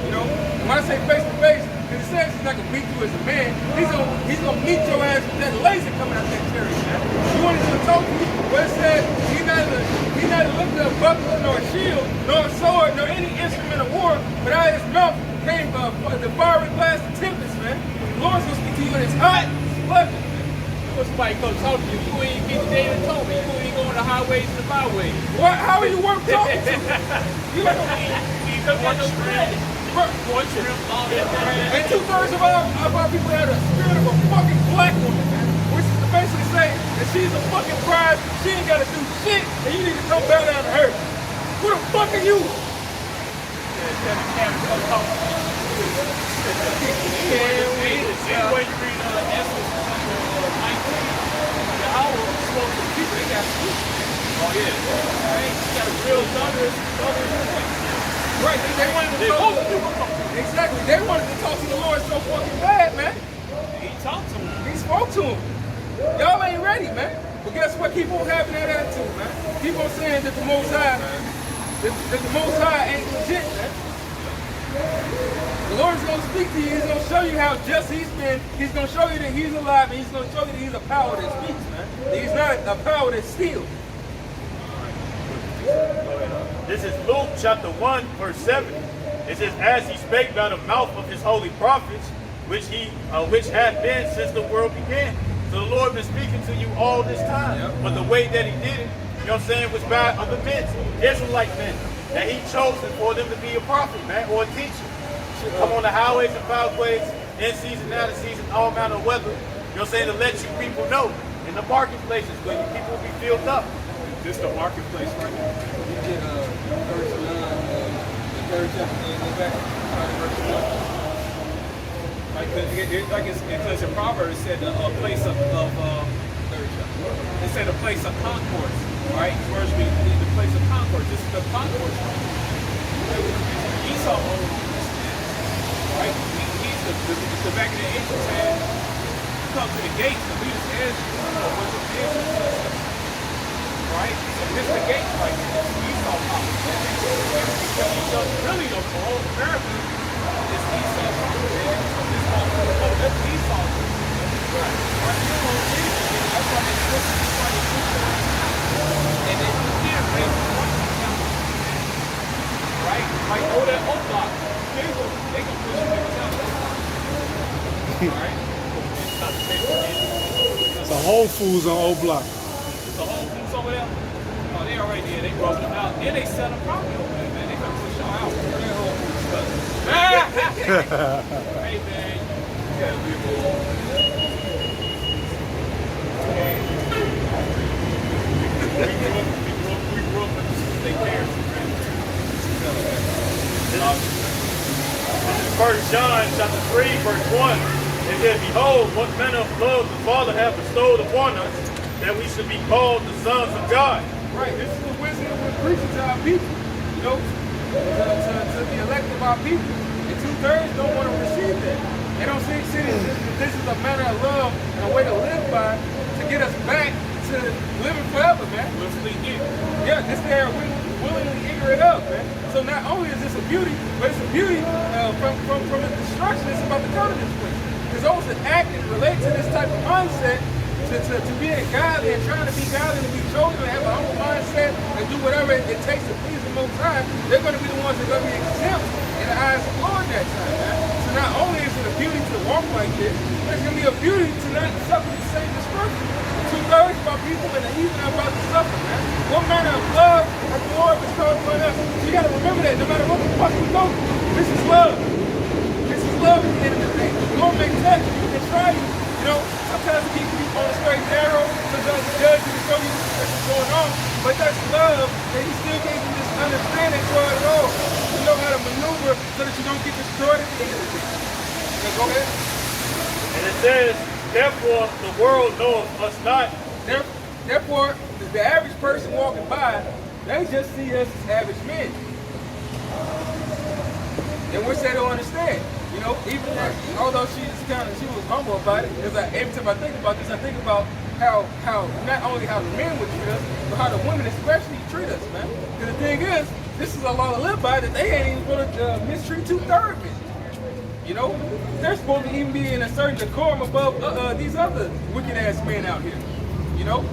Speaker 4: You know? And when I say face to face, because it says he's not going to beat you as a man. He's gonna meet your ass with that laser coming out that chariot, man. You want him to talk to you? Well, it said he neither lifted a buckler, nor a shield, nor a sword, nor any instrument of war, but out of his mouth came the fiery blast of tempest, man. The Lord's going to speak to you in his hot pleasure.
Speaker 3: When somebody comes talk to you, you ain't get the day and told me. You ain't going the highways and the byways.
Speaker 4: What? How are you worth talking to? You ain't gonna
Speaker 3: Eat one shrimp, all that.
Speaker 4: And 2/3 of our people have the spirit of a fucking black woman, man. Which is to basically say that she's a fucking bride, she ain't gotta do shit, and you need to come bow down to her. Who the fuck are you?
Speaker 3: Anyway, you read Exodus 19, Yahweh spoke to the people, they got sleep. Oh yeah. Right? You got a real thunderous voice.
Speaker 4: Right, they wanted to talk to exactly. They wanted to talk to the Lord so fucking bad, man.
Speaker 3: He talked to him.
Speaker 4: He spoke to him. Y'all ain't ready, man. But guess what? Keep on having that attitude, man. Keep on saying that the Most High, that the Most High ain't legit, man. The Lord's going to speak to you. He's going to show you how just he's been. He's going to show you that he's alive, and he's going to show you that he's a power that speaks, man. That he's not a power that steals.
Speaker 5: This is Luke chapter 1, verse 7. It says, as he spake by the mouth of his holy prophets, which had been since the world began. So the Lord been speaking to you all this time.
Speaker 4: Yep.
Speaker 5: But the way that he did it, you know what I'm saying, was by other men, Israelite men, that he chosen for them to be a prophet, man, or a teacher. Come on the highways and byways, in season, out of season, all manner of weather. You know what I'm saying, to let you people know in the marketplaces where you people will be filled up.
Speaker 2: This the marketplace right now.
Speaker 4: You get verse 9, the third chapter, go back, verse 1.
Speaker 2: Like because in Proverbs it said a place of third chapter. It said a place of concourse, right? Words mean the place of concourse. This is the concourse. Esau owns this, right? He's the back of the ancient had come to the gates to lead his edge, right? So this is the gate right here. This is Esau property. Because Esau really the whole America is Esau property. So this whole that's Esau. Right. That's why they switch to and then you can't raise the one right? Like all that old block. They can push niggas out. Alright?
Speaker 1: It's a Whole Foods on Old Block.
Speaker 2: The whole thing's over there. Oh, they already there. They broke them out. Then they set up property over there, man. They gonna push y'all out. They're whole food stuff. Hey, man. You gotta be more. We grew up with their parents, man.
Speaker 5: First John chapter 3, verse 1. It says, behold, what manner of love the Father hath bestowed upon us, that we should be called the sons of God.
Speaker 4: Right, this is the wisdom we're preaching to our people, you know, to the elect of our people. And 2/3 don't want to receive that. They don't see this is a manner of love and a way to live by to get us back to living forever, man. Yeah, this they are willingly eager it up, man. So not only is this a beauty, but it's a beauty from the destruction that's about to come to this place. Because those that act and relate to this type of mindset, to being godly and trying to be godly and to be chosen and have a humble mindset and do whatever it takes to please the Most High, they're going to be the ones that are going to be exempt in the eyes of the Lord that time, man. So not only is it a beauty to walk like this, it's going to be a beauty to not suffer the same destruction. 2/3 of our people and the heathen are about to suffer, man. What manner of love has the Lord bestowed upon us? So you got to remember that no matter what the fuck we go through, this is love. This is love at the end of the day. The Lord may test you and try you. You know, sometimes he keeps you on the straight and narrow, sometimes he judge you to show you what's going on, but that's love that he still gave you this understanding for it all. You know how to maneuver so that you don't get destroyed at the end of the day. Okay, go ahead.
Speaker 5: And it says, therefore the world knoweth us not.
Speaker 4: Therefore, the average person walking by, they just see us as average men. And which they don't understand. You know, even that, although she was humble about it, because every time I think about this, I think about how not only how the men would treat us, but how the women especially treat us, man. Because the thing is, this is a law to live by that they ain't even going to mistreat 2/3 men. You know, they're supposed to even be in a certain decorum above these other wicked ass men out here. You know,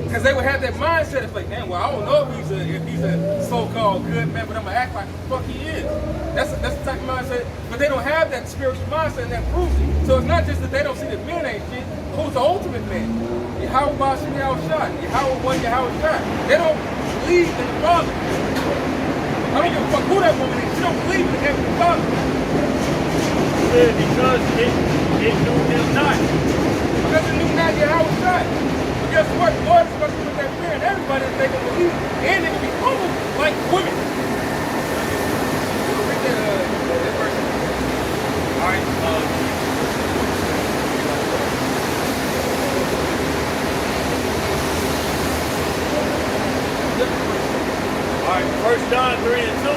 Speaker 4: because they would have that mindset of like, damn, well, I don't know if he's a so-called good man, but I'm gonna act like the fuck he is. That's the type of mindset, but they don't have that spiritual mindset, and that proves it. So it's not just that they don't see that men ain't shit. Who's the ultimate man? Yahweh Bashim Yahushua, Yahweh one Yahushua. They don't believe in the Father. I don't give a fuck who that woman is. She don't believe in the Heavenly Father.
Speaker 5: Because it knew him not.
Speaker 4: Because it knew not Yahushua. But guess what? The Lord is going to put that fear in everybody that they can believe, and they can be humble like women. Read that verse.
Speaker 5: All right. All right, 1 John 3 and 2.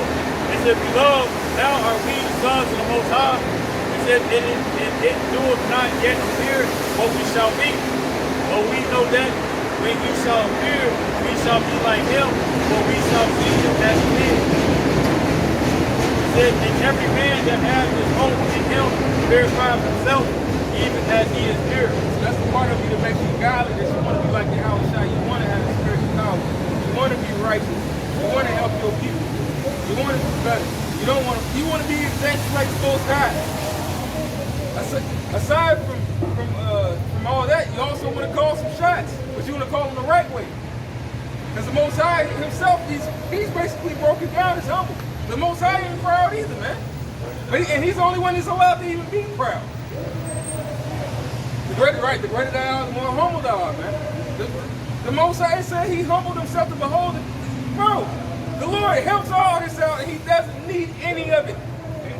Speaker 5: It said, beloved, now are we sons of the Most High. It said, it doeth not yet appear what we shall be. But we know that when we shall appear, we shall be like him, for we shall see him as he is. It said, and every man that has his hope in him purifies himself, even as he is pure.
Speaker 4: So that's the part of you that makes you godly, that you want to be like Yahushua. You want to have the spiritual power. You want to be righteous. You want to help your people. You want to do better. You don't want to. You want to be exactly like the Most High. Aside from all that, you also want to call some shots, but you want to call them the right way. Because the Most High himself, he's basically broken down as humble. The Most High ain't proud either, man. And he's the only one that's allowed to even be proud. The greater thou art, the more humble thou art, man. The Most High said he humbled himself to behold it. Bro, the Lord helps all this out and he doesn't need any of it.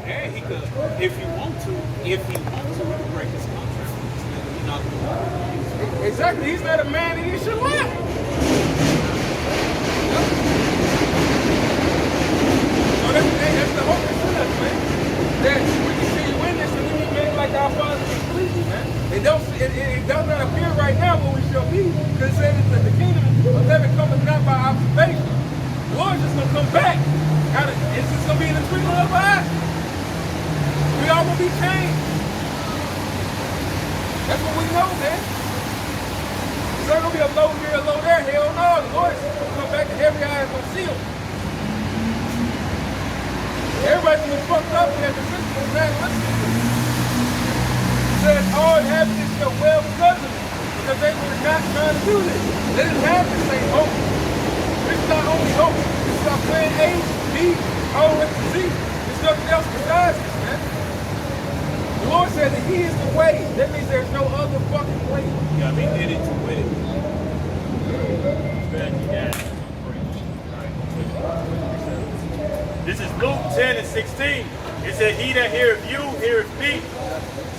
Speaker 2: And he could, if he want to, he could break his contract. He's not going to.
Speaker 4: Exactly, he's not a man that he should lie. So that's the hope that's in us, man. That we can see you in this and we can make like our Father is pleasing, man. It does not appear right now what we shall be, because it says that the kingdom of heaven cometh not by observation. The Lord's just going to come back. It's just going to be in the twinkling of an eye. We all going to be changed. That's what we know, man. It's not going to be a low here, a low there. Hell no. The Lord's going to come back and every eye is going to see him. Everybody's going to be fucked up and their decisions is not listening to him. It says all inhabitants shall well because of it, because they were not trying to do this. They didn't have the same hope. This is not only hope. This is our plan A, B, all the way to Z. There's nothing else besides this, man. The Lord said that he is the way. That means there's no other fucking way.
Speaker 2: Yeah, he did it to win it.
Speaker 5: This is Luke 10 and 16. It said, he that heareth you, heareth me.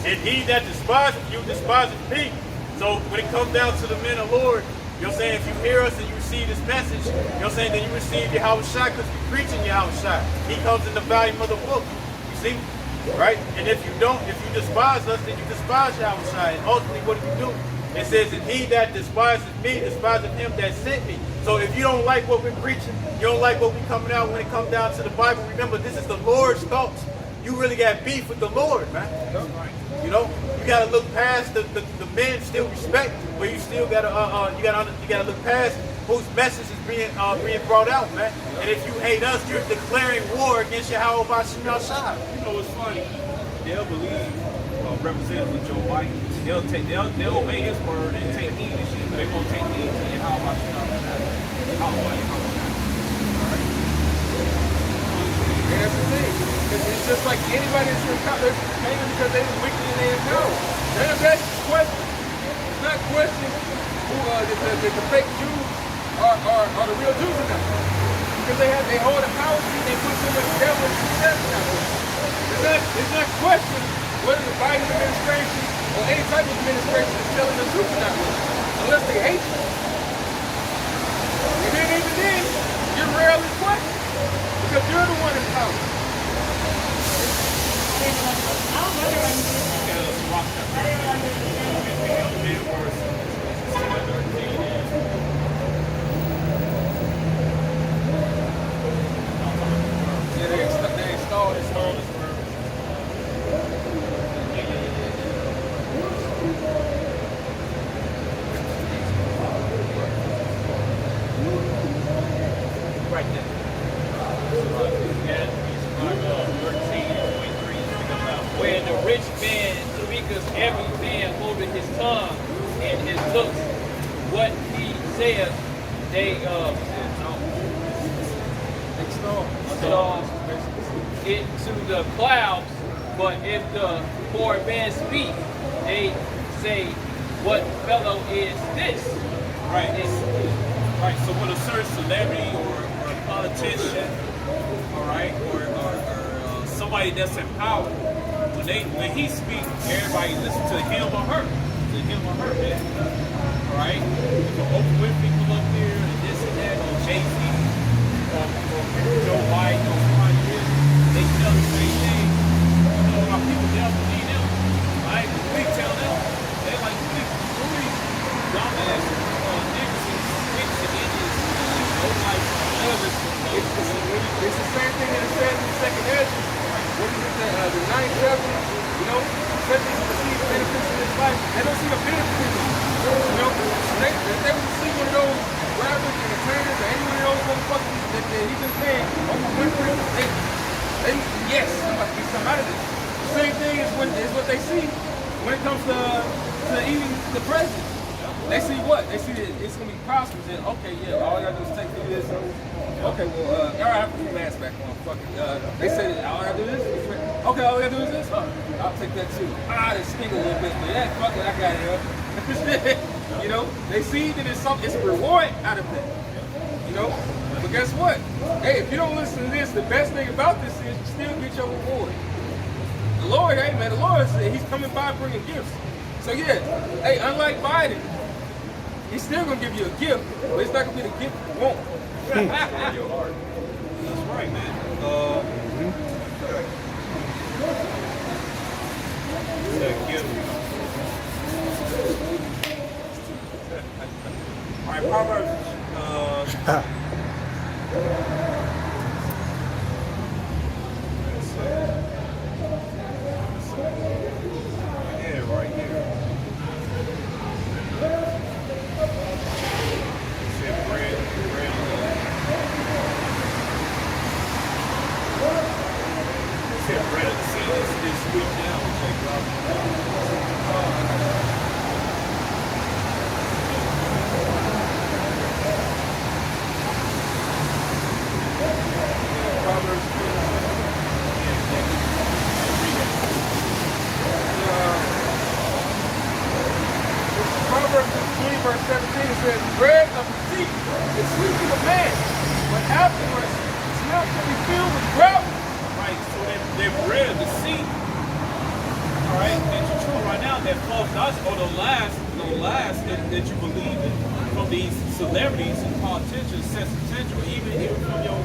Speaker 5: And he that despiseth you, despiseth me. So when it comes down to the men of Lord, you're saying if you hear us and you receive this message, you're saying that you receive Yahushua because we're preaching Yahushua. He comes in the volume of the book. You see? Right? And if you don't, if you despise us, then you despise Yahushua. And ultimately, what do you do? It says, and he that despises me, despises him that sent me. So if you don't like what we're preaching, you don't like what we're coming out when it comes down to the Bible, remember, this is the Lord's thoughts.
Speaker 6: you really got beef with the Lord, man. You know, you gotta look past the men still respect, but you still gotta you gotta look past whose message is being brought out, man. And if you hate us, you're declaring war against Yahweh Bashim Yashai.
Speaker 2: You know what's funny? They'll believe Representative Joe Biden. They'll obey his word and take heed and shit, but they won't take heed to how about
Speaker 4: And that's the thing. It's just like anybody that's in power, they're mainly because they was wicked and they in power. None of that's question. It's not question who the fake Jews are the real Jews or not. Because they hold the power seat, they put so much devil and success in that. It's not question whether the Biden administration or any type of administration is telling the truth or not. Unless they hate you. And then even then, you're rarely questioned. Because you're the one in power. Yeah, they installed this whole.
Speaker 3: Right there. Where the rich man speaketh every man holding his tongue and his looks, what he saith, they extol it to the clouds. But if the poor man speak, they say, what fellow is this?
Speaker 2: Right. Right. So when a certain celebrity or a politician, all right, or somebody that's in power, when he speaks, everybody listen to him or her, man. All right. If Oprah Winfrey come up there and this and that, or Jay-Z, or Joe Biden, or somebody, they tell the same thing. You know, our people they'll believe them. Right? We tell them they like really dumbass niggas and switch and idiots.
Speaker 4: It's the same thing that it says in the second Ezra. What is it, the ninth chapter? You know, such as receive benefits in this life, they don't see the benefits in it. You know, if they would see one of those rappers, entertainers, or any one of those motherfuckers that he's been paying, yes, I'm about to get something out of this. The same thing is what they see when it comes to eating the president. They see what? They see that it's going to be prosperous. And okay, yeah, all you got to do is take through this. Okay, well, all right, I put your mask back on. Fuck it. They say that all I got to do is this. Okay, all I got to do is this. I'll take that too. They stink a little bit, but yeah, fuck it, I got it. You know, they see that it's a reward out of it. You know, but guess what? Hey, if you don't listen to this, the best thing about this is you still get your reward. The Lord, hey man, the Lord said He's coming by bringing gifts. So yeah, hey, unlike Biden, He's still gonna give you a gift, but it's not gonna be the gift you want.
Speaker 2: Your heart. That's right, man. All right, Proverbs. Right here. Bread. Bread of the sea is sweet now. Proverbs
Speaker 4: 20 verse 17 it says, bread of deceit is sweet to the man, but afterwards its mouth shall be filled with gravel.
Speaker 2: Right, so that bread of deceit, all right, that you're true right now, that false gospel, or the lies that you believe in from these celebrities and politicians, etc., even from your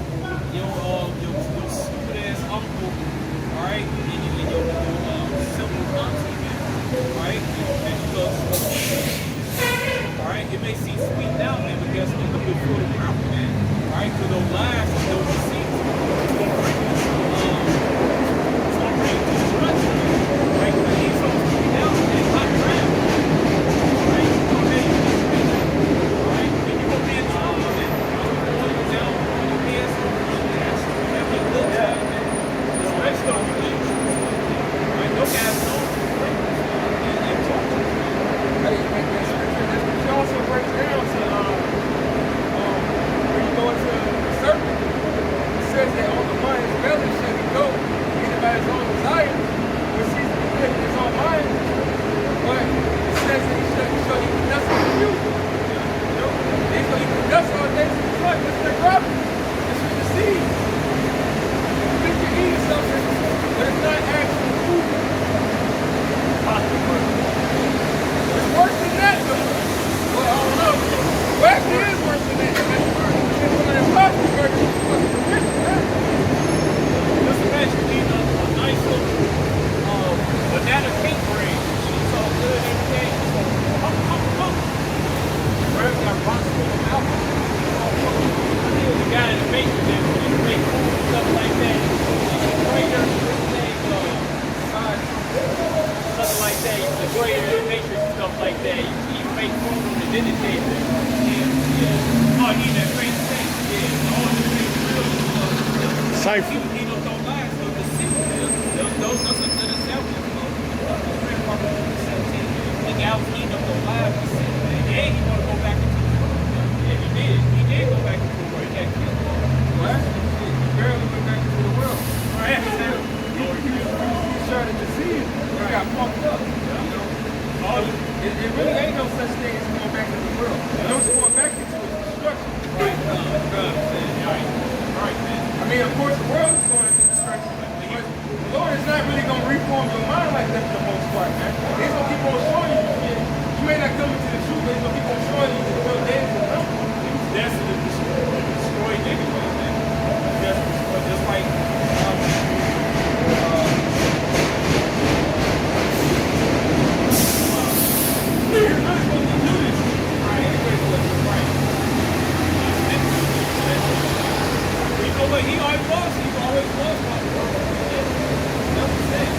Speaker 2: stupid ass uncle, all right, and your simple auntie, all right, that you love. All right, it may seem sweet now, man, but guess what? Look at the ground, man. All right, so those lies and those deceits,
Speaker 1: Insightful.
Speaker 2: He knows don't lie. So the city, those are good examples. The guy was eating up those lives. And he want to go back into the world.
Speaker 3: Yeah, he did.
Speaker 2: He did go back into the world. He got killed.
Speaker 4: What? He barely went back into the world.
Speaker 2: Right.
Speaker 4: He started to see it. He got pumped up. You know? It really ain't no such thing as going back into the world. You know what's going back into is destruction.
Speaker 2: Right. Right, man.
Speaker 4: I mean, of course, the world is going into destruction. But the Lord is not really going to reform your mind like that for the most part, man. He's going to keep on showing you shit. You may not come into the truth, but he's going to keep on showing you until days will come.
Speaker 2: He was destined to destroy anyway, man. Just like you're not supposed to do this. Right, anyway, right. You know what? He always was. He always was. That's the thing.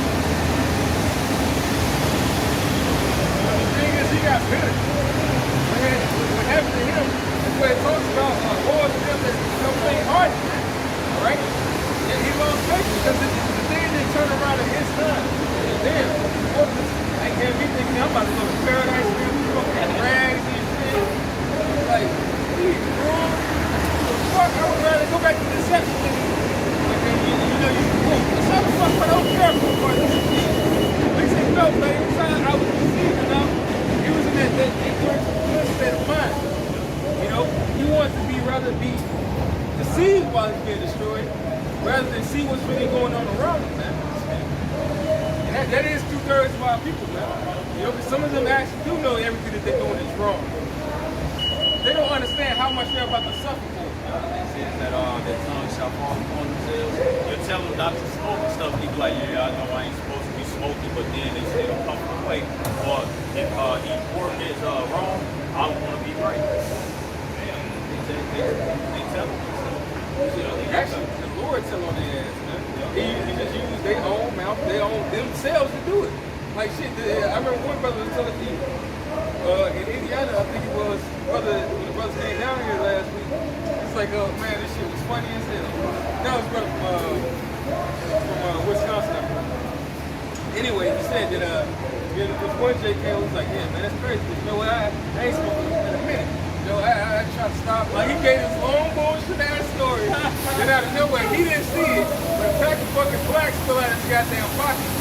Speaker 4: The thing is, he got bitter. What happened to him is where it talks about all of them that don't play hard, man. All right? And he lost faith because the thing didn't turn around in his time. And then, like, him, he thinking, I'm about to go to paradise, man. We fucking rags and shit. Like, he's wrong. Fuck, I would rather go back to deception. Like, you know, shut the fuck up, I don't care for this. At least he felt like every time I was deceived enough, he was in that ignorant state of mind. You know, he wants to rather be deceived while he's being destroyed, rather than see what's really going on around him, man. And that is 2/3 of our people, man. You know, because some of them actually do know everything that they're doing is wrong. They don't understand how much they're about to suffer for.
Speaker 5: They said that their tongue shall fall upon themselves. You tell them not to smoke and stuff, they be like, yeah, I know I ain't supposed to be smoking, but then they still come away. Or if eat pork is wrong, I don't want to be right. They tell them.
Speaker 4: Actually, the Lord tell on their ass, man. He just used their own mouth, their own themselves to do it. Like shit, I remember one brother was telling me in Indiana, I think it was, when the brothers came down here last week. It's like, oh man, this shit was funny as hell. That was brother from Wisconsin. Anyway, he said that this one J came, was like, yeah, man, that's crazy. You know what? I ain't smoking in a minute. You know, I tried to stop. Like, he gave this long bullshit ass story. Then out of nowhere, he didn't see it, but a pack of fucking blacks fell out of his goddamn pocket.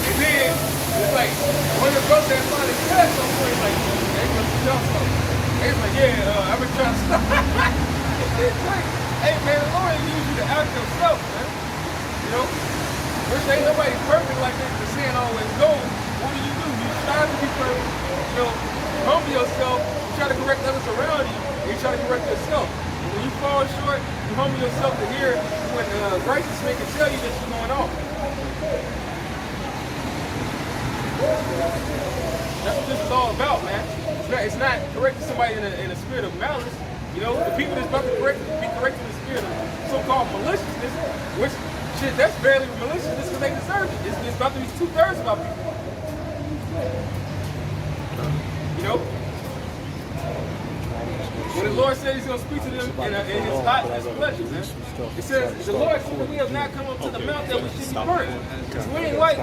Speaker 4: And then, it's like, when the brother that finally cut something, he's like, hey, must have done something. And he's like, yeah, I've been trying to stop. It's like, hey, man, the Lord didn't use you to out yourself, man. You know? First, ain't nobody perfect like this. The saying always goes. What do? You strive to be perfect. You know, humble yourself. You try to correct others around you. And you try to correct yourself. And when you fall short, you humble yourself to hear when righteous man can tell you that you're going off. That's what this is all about, man. It's not correcting somebody in a spirit of malice. You know, the people that's about to be corrected in the spirit of so-called maliciousness, which, shit, that's barely maliciousness because they deserve it. It's about to be 2/3 of our people. You know? When the Lord said he's going to speak to them in his thoughts and his pleasures, man. It says, the Lord said that we have not come up to the mount that we should be burnt. Because we ain't like